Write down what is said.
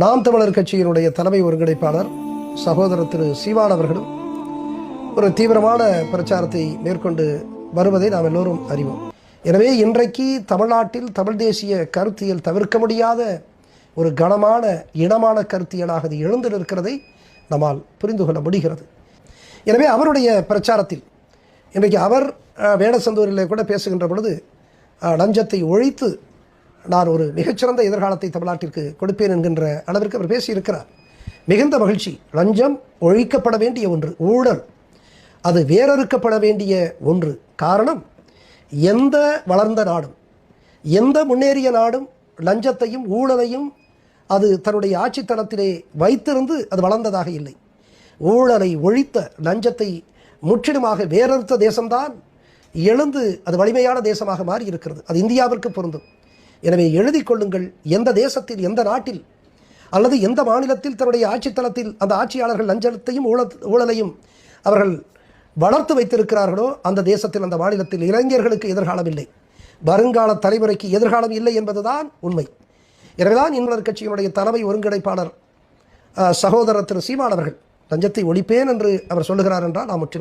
நாம் தமிழர் கட்சியினுடைய தலைமை ஒருங்கிணைப்பாளர் சகோதரர் திரு சீமான் அவர்களும் ஒரு தீவிரமான பிரச்சாரத்தை மேற்கொண்டு வருவதை நாம் எல்லோரும் அறிவோம். எனவே இன்றைக்கு தமிழ்நாட்டில் தமிழ் தேசிய கருத்தியல் தவிர்க்க முடியாத ஒரு கனமான இனமான கருத்தியலாக அது எழுந்து நிற்கிறதை நம்மால் புரிந்து கொள்ள முடிகிறது. எனவே அவருடைய பிரச்சாரத்தில் இன்றைக்கு அவர் வேடசந்தூரில் கூட பேசுகின்ற பொழுது லஞ்சத்தை ஒழித்து நான் ஒரு மிகச்சிறந்த எதிர்காலத்தை தமிழ்நாட்டிற்கு கொடுப்பேன் என்கின்ற அளவிற்கு அவர் பேசியிருக்கிறார். மிகுந்த மகிழ்ச்சி. லஞ்சம் ஒழிக்கப்பட வேண்டிய ஒன்று, ஊழல் அது வேறறுக்கப்பட வேண்டிய ஒன்று. காரணம், எந்த வளர்ந்த நாடும் எந்த முன்னேறிய நாடும் லஞ்சத்தையும் ஊழலையும் அது தன்னுடைய ஆட்சித்தளத்திலே வைத்திருந்து அது வளர்ந்ததாக இல்லை. ஊழலை ஒழித்த லஞ்சத்தை முற்றிலுமாக வேறறுத்த தேசம்தான் எழுந்து அது வலிமையான தேசமாக மாறி இருக்கிறது. அது இந்தியாவிற்கு பொருந்தும். எனவே எழுதி கொள்ளுங்கள், எந்த தேசத்தில் எந்த நாட்டில் அல்லது எந்த மாநிலத்தில் தன்னுடைய ஆட்சித்தளத்தில் அந்த ஆட்சியாளர்கள் லஞ்சத்தையும் ஊழலையும் அவர்கள் வளர்த்து வைத்திருக்கிறார்களோ அந்த தேசத்தில் அந்த மாநிலத்தில் இளைஞர்களுக்கு எதிர்காலம் இல்லை, வருங்கால தலைமுறைக்கு எதிர்காலம் இல்லை என்பதுதான் உண்மை. எனவேதான் தமிழர் கட்சியினுடைய தலைமை ஒருங்கிணைப்பாளர் சகோதரர் திரு சீமான் அவர்கள் லஞ்சத்தை ஒழிப்பேன் என்று அவர் சொல்லுகிறார் என்றால் நாம் முற்றிலும்